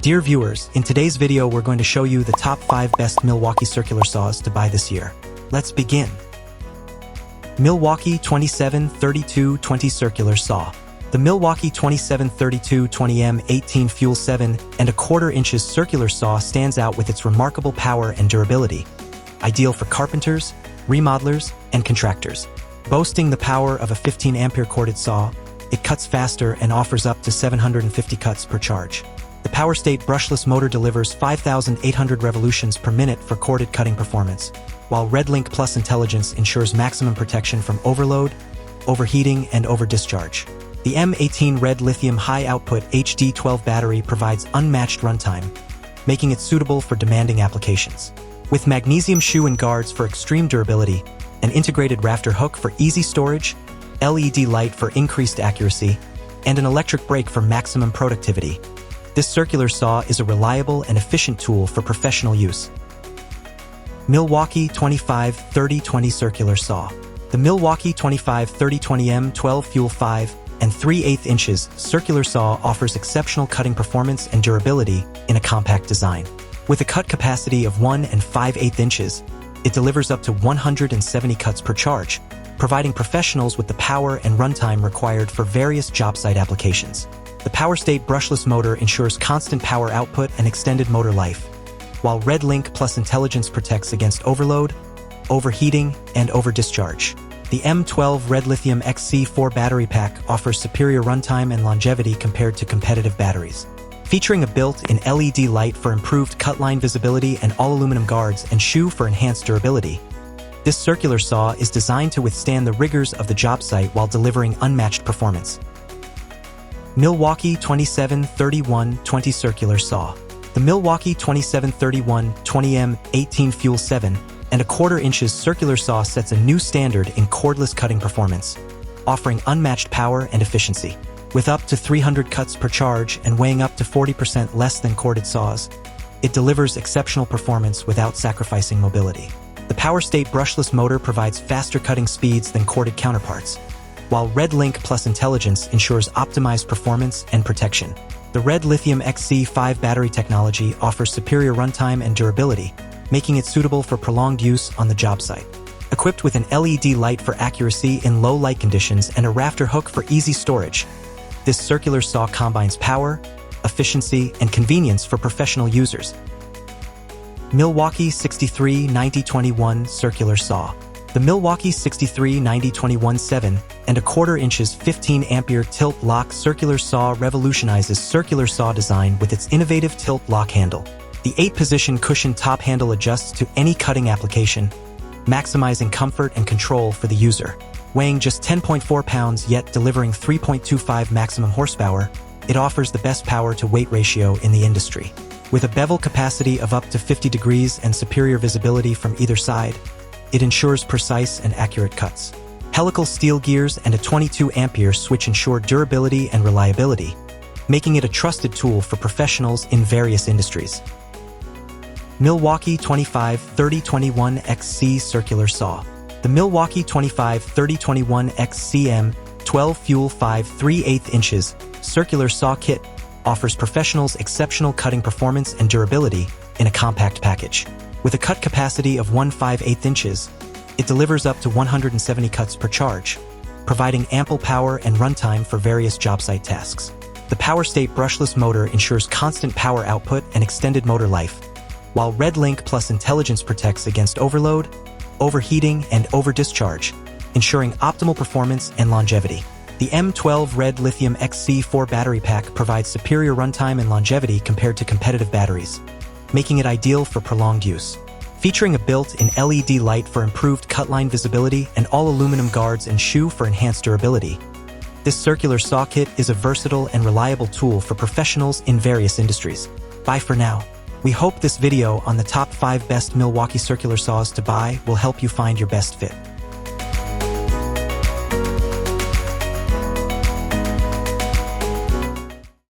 Dear viewers, in today's video we're going to show you the top 5 best Milwaukee circular saws to buy this year. Let's begin. Milwaukee 273220 Circular Saw. The Milwaukee 273220M 18 Fuel 7¼ inches circular saw stands out with its remarkable power and durability. Ideal for carpenters, remodelers, and contractors. Boasting the power of a 15-ampere corded saw, it cuts faster and offers up to 750 cuts per charge. The PowerState brushless motor delivers 5,800 revolutions per minute for corded cutting performance, while RedLink Plus intelligence ensures maximum protection from overload, overheating, and over-discharge. The M18 Red Lithium high-output HD12 battery provides unmatched runtime, making it suitable for demanding applications. With magnesium shoe and guards for extreme durability, an integrated rafter hook for easy storage, LED light for increased accuracy, and an electric brake for maximum productivity, this circular saw is a reliable and efficient tool for professional use. Milwaukee 253020 Circular Saw. The Milwaukee 253020M 12 Fuel 5 and 3/8 inches circular saw offers exceptional cutting performance and durability in a compact design. With a cut capacity of 1 5/8 inches, it delivers up to 170 cuts per charge, providing professionals with the power and runtime required for various job site applications. The PowerState brushless motor ensures constant power output and extended motor life, while RedLink Plus intelligence protects against overload, overheating, and over-discharge. The M12 Red Lithium XC4 battery pack offers superior runtime and longevity compared to competitive batteries. Featuring a built-in LED light for improved cut line visibility and all-aluminum guards and shoe for enhanced durability, this circular saw is designed to withstand the rigors of the job site while delivering unmatched performance. Milwaukee 273120 Circular Saw. The Milwaukee 273120M 18 Fuel 7¼ inches circular saw sets a new standard in cordless cutting performance, offering unmatched power and efficiency. With up to 300 cuts per charge and weighing up to 40% less than corded saws, it delivers exceptional performance without sacrificing mobility. The PowerState brushless motor provides faster cutting speeds than corded counterparts, while RedLink Plus intelligence ensures optimized performance and protection. The Red Lithium XC5 battery technology offers superior runtime and durability, making it suitable for prolonged use on the job site. Equipped with an LED light for accuracy in low light conditions and a rafter hook for easy storage, this circular saw combines power, efficiency, and convenience for professional users. Milwaukee 639021 Circular Saw. The Milwaukee 639021 7¼ inches 15-ampere tilt lock circular saw revolutionizes circular saw design with its innovative tilt lock handle. The 8-position cushion top handle adjusts to any cutting application, maximizing comfort and control for the user. Weighing just 10.4 pounds yet delivering 3.25 maximum horsepower, it offers the best power-to-weight ratio in the industry. With a bevel capacity of up to 50 degrees and superior visibility from either side, it ensures precise and accurate cuts. Helical steel gears and a 22-ampere switch ensure durability and reliability, making it a trusted tool for professionals in various industries. Milwaukee 253021 XC Circular Saw. The Milwaukee 253021 XCM 12 Fuel 5 3/8 inches circular saw kit offers professionals exceptional cutting performance and durability in a compact package. With a cut capacity of 1 5/8 inches, it delivers up to 170 cuts per charge, providing ample power and runtime for various job site tasks. The PowerState brushless motor ensures constant power output and extended motor life, while RedLink Plus intelligence protects against overload, overheating, and over-discharge, ensuring optimal performance and longevity. The M12 Red Lithium XC4 battery pack provides superior runtime and longevity compared to competitive batteries, making it ideal for prolonged use. Featuring a built-in LED light for improved cut line visibility and all-aluminum guards and shoe for enhanced durability, this circular saw kit is a versatile and reliable tool for professionals in various industries. Bye for now. We hope this video on the top 5 best Milwaukee circular saws to buy will help you find your best fit.